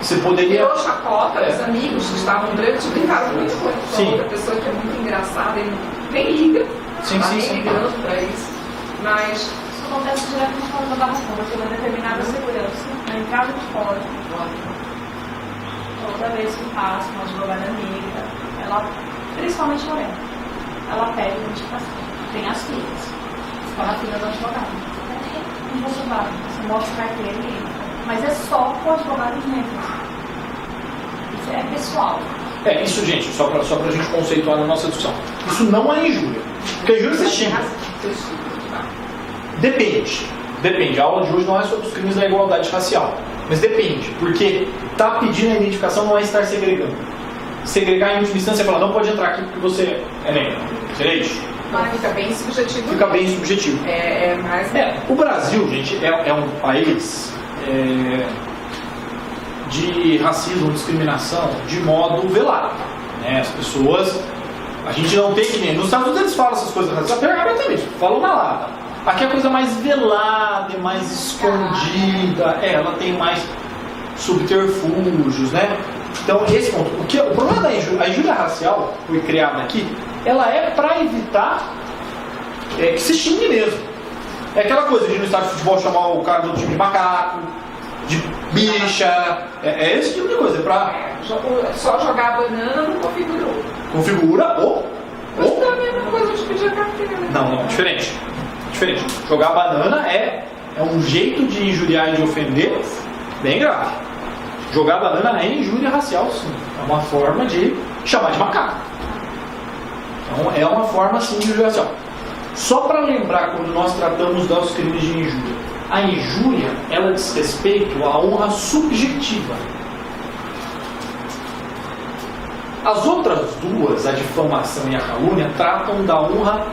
Você poderia. Tirou chacota, os amigos que estavam brancos brincaram muito com ele. Outra pessoa que é muito engraçada, ele nem liga, sim. ligando pra isso. Mas isso acontece direto na escola da Barra Funda, tem uma determinada segurança na entrada de fora. Toda vez que passa uma advogada negra, ela, principalmente morena, ela pede identificação. Tem as filhas. Você fala a filha do advogado. Não vou salvar, você mostra a carteira e entra. Mas é só com advogados negros. Isso é pessoal. Isso, gente, só pra gente conceituar na nossa discussão. Isso não é injúria. Porque a injúria você xinga. Depende. A aula de hoje não é sobre os crimes da igualdade racial. Mas depende. Porque tá pedindo a identificação não é estar segregando. Segregar em última instância é falar, não pode entrar aqui porque você é negro. Seria isso? Fica bem subjetivo. Fica bem subjetivo. O Brasil, gente, é um país de racismo, discriminação, de modo velado. Né? As pessoas, a gente não tem que nem. Nos Estados Unidos eles falam essas coisas raciais abertamente, falam na lata. Aqui é a coisa mais velada, é mais escondida, ela tem mais subterfúgios, né? Então, esse ponto. O problema da injúria racial, foi criada aqui, ela é para evitar que se xingue mesmo. É aquela coisa de no estádio de futebol chamar o cara do time de macaco, de bicha, é esse tipo de coisa. Só jogar a banana não configurou. Configura ou Mas não é a mesma coisa de pedir a carteira. Não, diferente. Jogar banana é um jeito de injuriar e de ofender bem grave. Jogar banana é injúria racial, sim. É uma forma de chamar de macaco. Então é uma forma, sim, de injúria racial. Só para lembrar, quando nós tratamos dos crimes de injúria, a injúria, ela diz respeito à honra subjetiva. As outras duas, a difamação e a calúnia, tratam da honra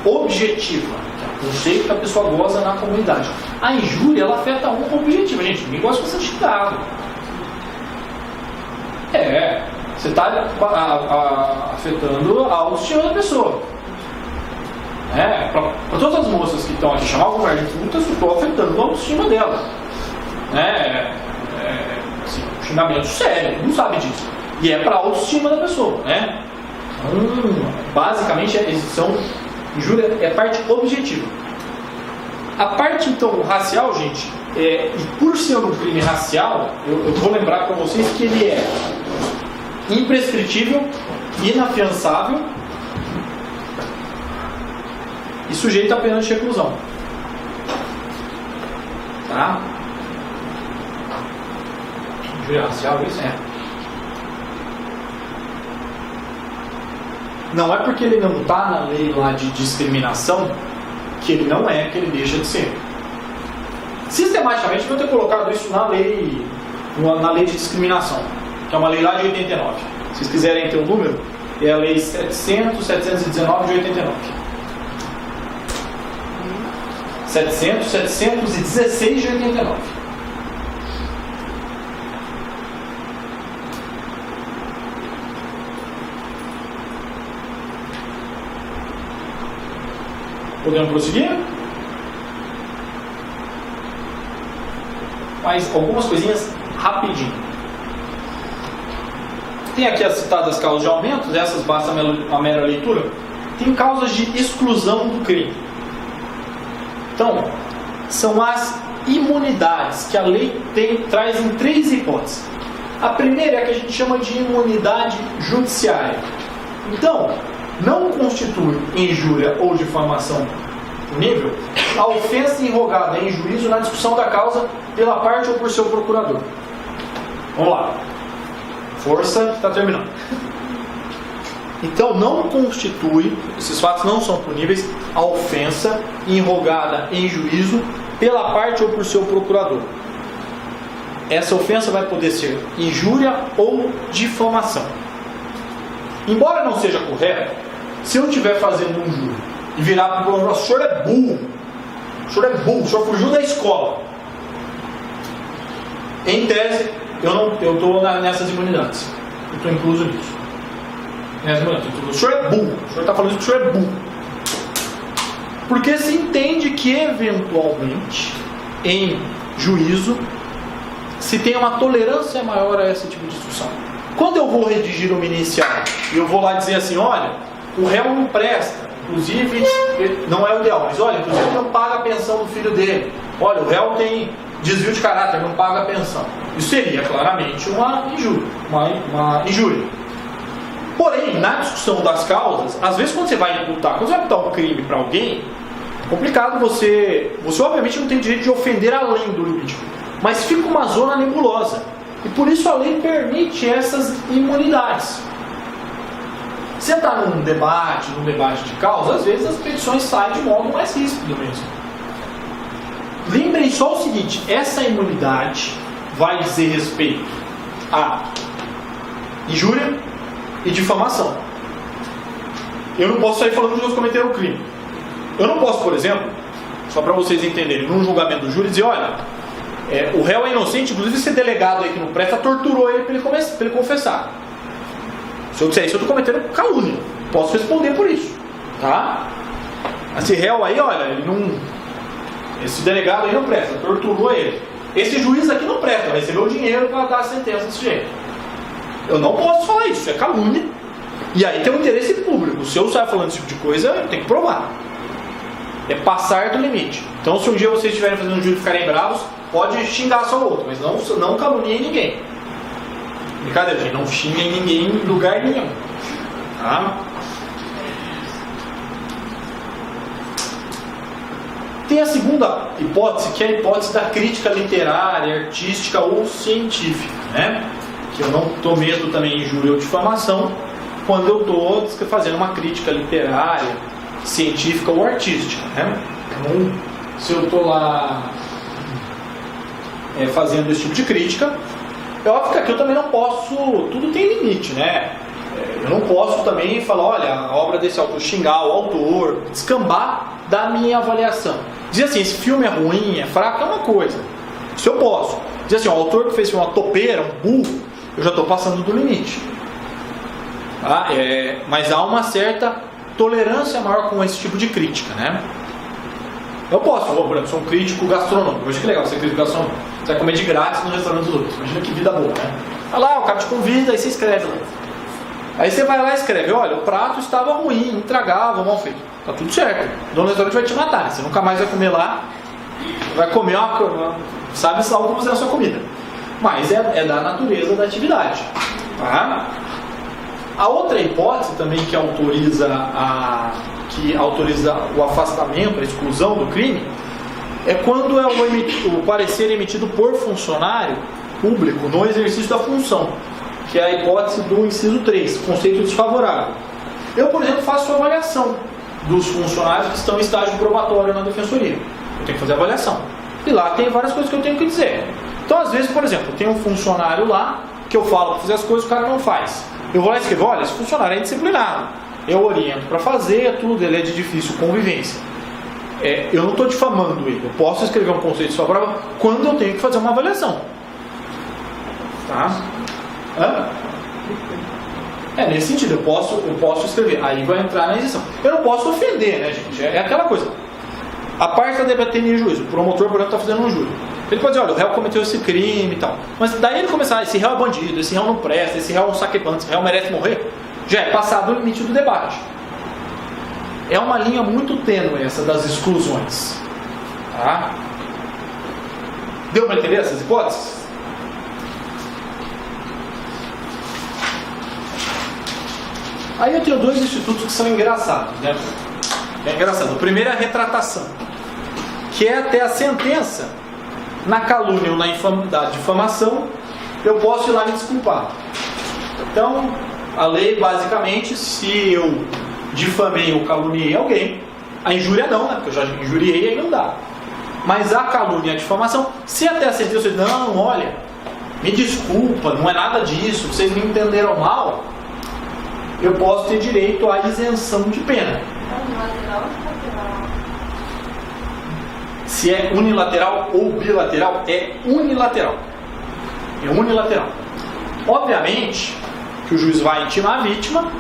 objetiva, que é o conceito que a pessoa goza na comunidade. A injúria, ela afeta a honra objetiva. Gente, ninguém gosta de ser xingado. Você está afetando a autoestima da pessoa. Para todas as moças que estão aqui chamar o governo de puta, eu estou afetando a autoestima dela. Assim, um xingamento sério, não sabe disso. E é para a autoestima da pessoa. Então, basicamente, injúria é parte objetiva. A parte, então, racial, gente, e por ser um crime racial, eu vou lembrar para vocês que ele é imprescritível, inafiançável e sujeito a pena de reclusão. Tá? Injúria racial, isso é. Não é porque ele não está na lei lá de discriminação que ele não é, que ele deixa de ser. Sistematicamente vou ter colocado isso na lei de discriminação, que é uma lei lá de 89. Se vocês quiserem ter um número, é a lei 719 de 89. 716 de 89. Podemos prosseguir? mas algumas coisinhas rapidinho. Tem aqui as citadas causas de aumentos, essas basta uma mera leitura. Tem causas de exclusão do crime. Então, são as imunidades que a lei traz em 3 hipóteses. A primeira é a que a gente chama de imunidade judiciária. Então, não constitui injúria ou difamação punível a ofensa enrogada em juízo na discussão da causa pela parte ou por seu procurador. Vamos lá. Força, está terminando. Então, não constitui, esses fatos não são puníveis, a ofensa enrogada em juízo pela parte ou por seu procurador. Essa ofensa vai poder ser injúria ou difamação. Embora não seja correto, se eu estiver fazendo um júri e virar para o procurador, o senhor é burro, o senhor fugiu da escola. Em tese, eu estou nessas imunidades. Eu estou incluso nisso. O senhor é burro. O senhor está falando que o senhor é burro. Porque se entende que, eventualmente, em juízo, se tem uma tolerância maior a esse tipo de discussão. Quando eu vou redigir uma inicial e eu vou lá dizer assim, olha, o réu não presta, inclusive, não é o ideal, mas olha, inclusive não paga a pensão do filho dele. Olha, o réu tem desvio de caráter, não paga a pensão. Isso seria claramente uma injúria. Porém, na discussão das causas, às vezes quando você vai imputar um crime para alguém, é complicado você obviamente não tem direito de ofender além do limite, mas fica uma zona nebulosa. E por isso a lei permite essas imunidades. Você está num debate de causa, às vezes as petições saem de modo mais ríspido mesmo. Lembrem só o seguinte, essa imunidade vai dizer respeito a injúria e difamação. Eu não posso sair falando que os outros cometeram o crime. Eu não posso, por exemplo, só para vocês entenderem, num julgamento do júri, dizer, olha, o réu é inocente, inclusive esse delegado aí que não presta torturou ele para ele confessar. Se eu disser isso, eu estou cometendo calúnia. Posso responder por isso. Tá? Esse réu aí, olha, esse delegado aí não presta, torturou ele. Esse juiz aqui não presta, recebeu dinheiro para dar a sentença desse jeito. Eu não posso falar isso é calúnia. E aí tem um interesse público. Se eu sair falando esse tipo de coisa, eu tenho que provar. É passar do limite. Então, se um dia vocês estiverem fazendo um júri e ficarem bravos, pode xingar só o outro, mas não caluniem ninguém. Brincadeira, gente, não xinguem ninguém em lugar nenhum. Tá? Tem a segunda hipótese, que é a hipótese da crítica literária, artística ou científica, né? Que eu não estou mesmo também em injúria ou difamação quando eu estou fazendo uma crítica literária, científica ou artística, né? Então, se eu estou lá fazendo esse tipo de crítica, é óbvio que aqui eu também não posso, tudo tem limite, né? Eu não posso também falar, olha, a obra desse autor, xingar o autor, descambar da minha avaliação. Dizer assim, esse filme é ruim, é fraco, é uma coisa. Isso eu posso. Dizer assim, o autor que fez uma topeira, um burro, eu já estou passando do limite. Tá? Mas há uma certa tolerância maior com esse tipo de crítica, né? Eu posso, por exemplo, sou um crítico gastronômico. Eu acho que legal ser crítico gastronômico. Você vai comer de grátis no restaurante dos outros. Imagina que vida boa, né? Olha lá, o cara te convida, aí você escreve lá. Aí você vai lá e escreve, olha, o prato estava ruim, intragável, mal feito. Tá tudo certo. O dono do restaurante vai te matar, né? Você nunca mais vai comer lá. Vai comer sabe lá como fazer a sua comida. Mas é da natureza da atividade. Tá? A outra hipótese também que autoriza o afastamento, a exclusão do crime, é quando é o parecer emitido por funcionário público no exercício da função, que é a hipótese do inciso 3, conceito desfavorável. Eu, por exemplo, faço a avaliação dos funcionários que estão em estágio probatório na defensoria. Eu tenho que fazer a avaliação. E lá tem várias coisas que eu tenho que dizer. Então, às vezes, por exemplo, tem um funcionário lá que eu falo para fazer as coisas, o cara não faz. Eu vou lá e escrevo, olha, esse funcionário é indisciplinado. Eu oriento para fazer, tudo, ele é de difícil convivência. Eu não estou difamando ele. Eu posso escrever um conceito desfavorável quando eu tenho que fazer uma avaliação. Tá? Nesse sentido, eu posso escrever. Aí vai entrar na isenção. Eu não posso ofender, né, gente? É aquela coisa. A parte está debatendo em juízo. O promotor, por exemplo, está fazendo um júri. Ele pode dizer, olha, o réu cometeu esse crime e tal. Mas daí ele começar, esse réu é bandido, esse réu não presta, esse réu é um saquebante, esse réu merece morrer, já é passado o limite do debate. É uma linha muito tênue essa das exclusões. Tá? Deu para entender essas hipóteses? Aí eu tenho dois institutos que são engraçados, né? É engraçado. O primeiro é a retratação, que é até a sentença. Na calúnia ou na difamação, eu posso ir lá me desculpar. Então, a lei, basicamente, se eu difamei ou caluniei alguém, a injúria não, né? Porque eu já injuriei, aí não dá. Mas a calúnia e a difamação, se até a sentença diz, não, olha, me desculpa, não é nada disso, vocês me entenderam mal, eu posso ter direito à isenção de pena. Se é unilateral ou bilateral, é unilateral. É unilateral. Obviamente que o juiz vai intimar a vítima,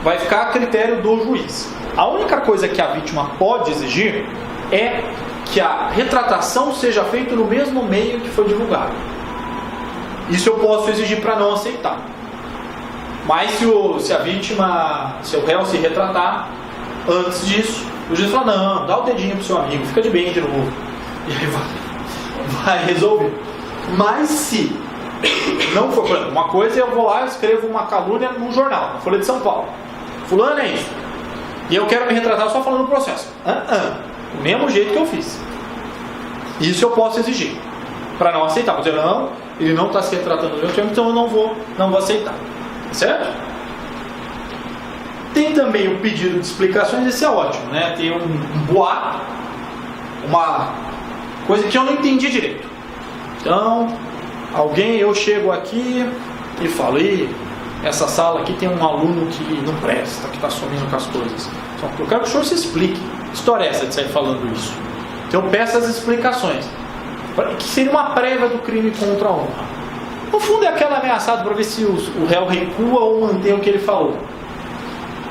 vai ficar a critério do juiz. A única coisa que a vítima pode exigir é que a retratação seja feita no mesmo meio que foi divulgado. Isso eu posso exigir para não aceitar. Mas se a vítima, se o réu se retratar antes disso, o juiz fala, não, dá o dedinho pro seu amigo, fica de bem de novo. E aí vai resolver. Mas se não for, por exemplo, uma coisa, eu vou lá e escrevo uma calúnia no jornal, na Folha de São Paulo. Fulano é isso. E eu quero me retratar só falando do processo. Do mesmo jeito que eu fiz. Isso eu posso exigir. Para não aceitar. Vou dizer, não, ele não está se retratando do meu termo, então eu não vou aceitar. Certo? Tem também o pedido de explicações, esse é ótimo, né? Tem um boato, uma coisa que eu não entendi direito. Então, eu chego aqui e falo, essa sala aqui tem um aluno que não presta, que está sumindo com as coisas. Então, eu quero que o senhor se explique. Que história é essa de sair falando isso? Então eu peço as explicações. Que seria uma prévia do crime contra a honra. No fundo é aquela ameaçada para ver se o réu recua ou mantém o que ele falou.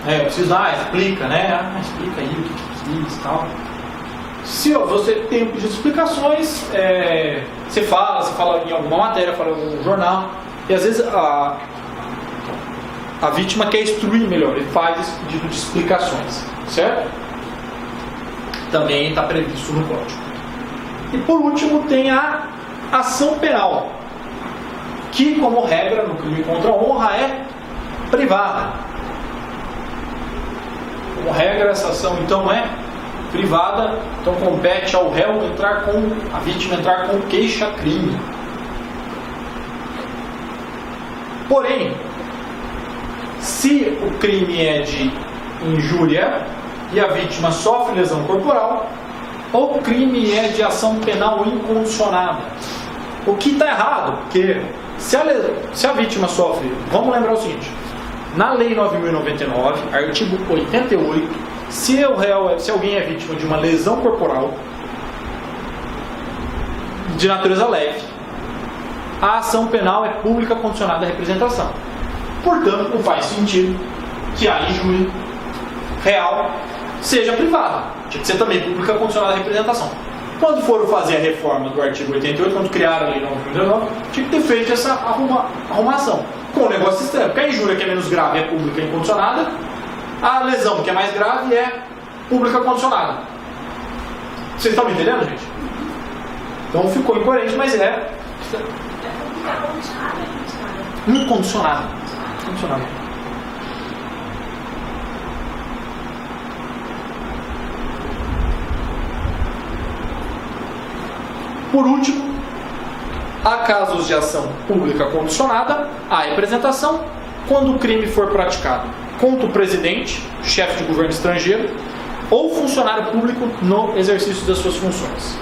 Eu preciso, explica, né? Explica aí o que fiz e tal. Se você tem um pedido de explicações, você fala em alguma matéria, fala em algum jornal, e às vezes a vítima quer instruir melhor, ele faz esse pedido de explicações, certo? Também está previsto no Código. E por último tem a ação penal, que como regra no crime contra a honra é privada. Como regra essa ação então é privada, então compete ao réu a vítima entrar com queixa-crime. Porém, se o crime é de injúria e a vítima sofre lesão corporal, ou o crime é de ação penal incondicionada. O que está errado, porque se a vítima sofre, vamos lembrar o seguinte, na Lei 9.099, artigo 88, se alguém é vítima de uma lesão corporal de natureza leve, a ação penal é pública condicionada à representação. Portanto, não faz sentido que a injúria real seja privada. Tinha que ser também pública condicionada à representação. Quando foram fazer a reforma do artigo 88, quando criaram a Lei 9.099, tinha que ter feito essa arrumação. Com um negócio estranho, porque a injúria que é menos grave é pública incondicionada, a lesão que é mais grave é pública condicionada. Vocês estão me entendendo, gente? Então ficou incoerente, mas é incondicionada. Incondicionada. Por último, há casos de ação pública condicionada à representação quando o crime for praticado contra o presidente, chefe de governo estrangeiro ou funcionário público no exercício das suas funções.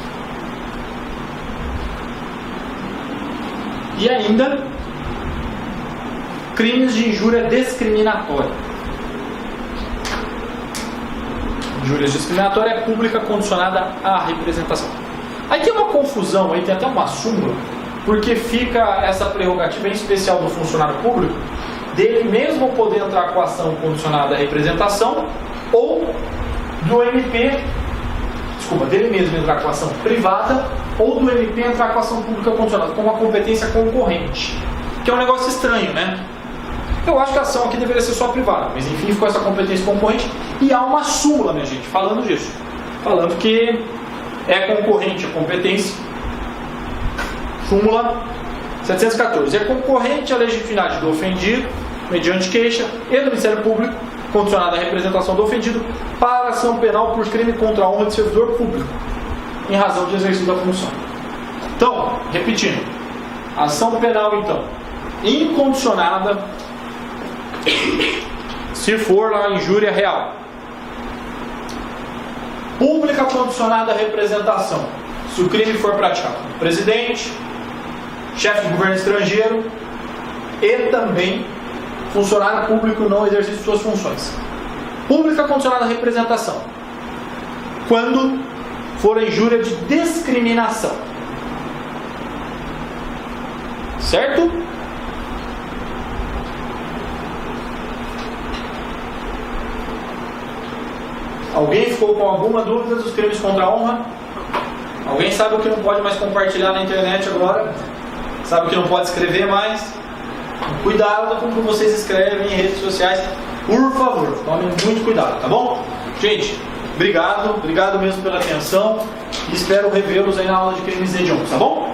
E ainda, crimes de injúria discriminatória. Injúria discriminatória é pública condicionada à representação. Aí tem uma confusão, aí tem até uma súmula, porque fica essa prerrogativa em especial do funcionário público, dele mesmo poder entrar com a ação condicionada à representação, ou do MP, dele mesmo entrar com a ação privada, ou do MP entrar com ação pública condicionada, com uma competência concorrente. Que é um negócio estranho, né? Eu acho que a ação aqui deveria ser só privada, mas enfim, ficou essa competência concorrente e há uma súmula, minha gente, falando disso. Falando que é concorrente a competência. Súmula 714. É concorrente a legitimidade do ofendido, mediante queixa, e do Ministério Público, condicionada à representação do ofendido, para ação penal por crime contra a honra de servidor público, em razão de exercício da função. Então, repetindo, ação penal, então, incondicionada, se for a injúria real. Pública condicionada à representação, se o crime for praticado por presidente, chefe de governo estrangeiro e também funcionário público não exercício de suas funções. Pública condicionada à representação, quando for a injúria de discriminação. Certo? Alguém ficou com alguma dúvida dos crimes contra a honra? Alguém sabe o que não pode mais compartilhar na internet agora? Sabe o que não pode escrever mais? Cuidado com o que vocês escrevem em redes sociais. Por favor, tomem muito cuidado, tá bom? Gente, obrigado mesmo pela atenção. E espero revê-los aí na aula de crimes hediondos, tá bom?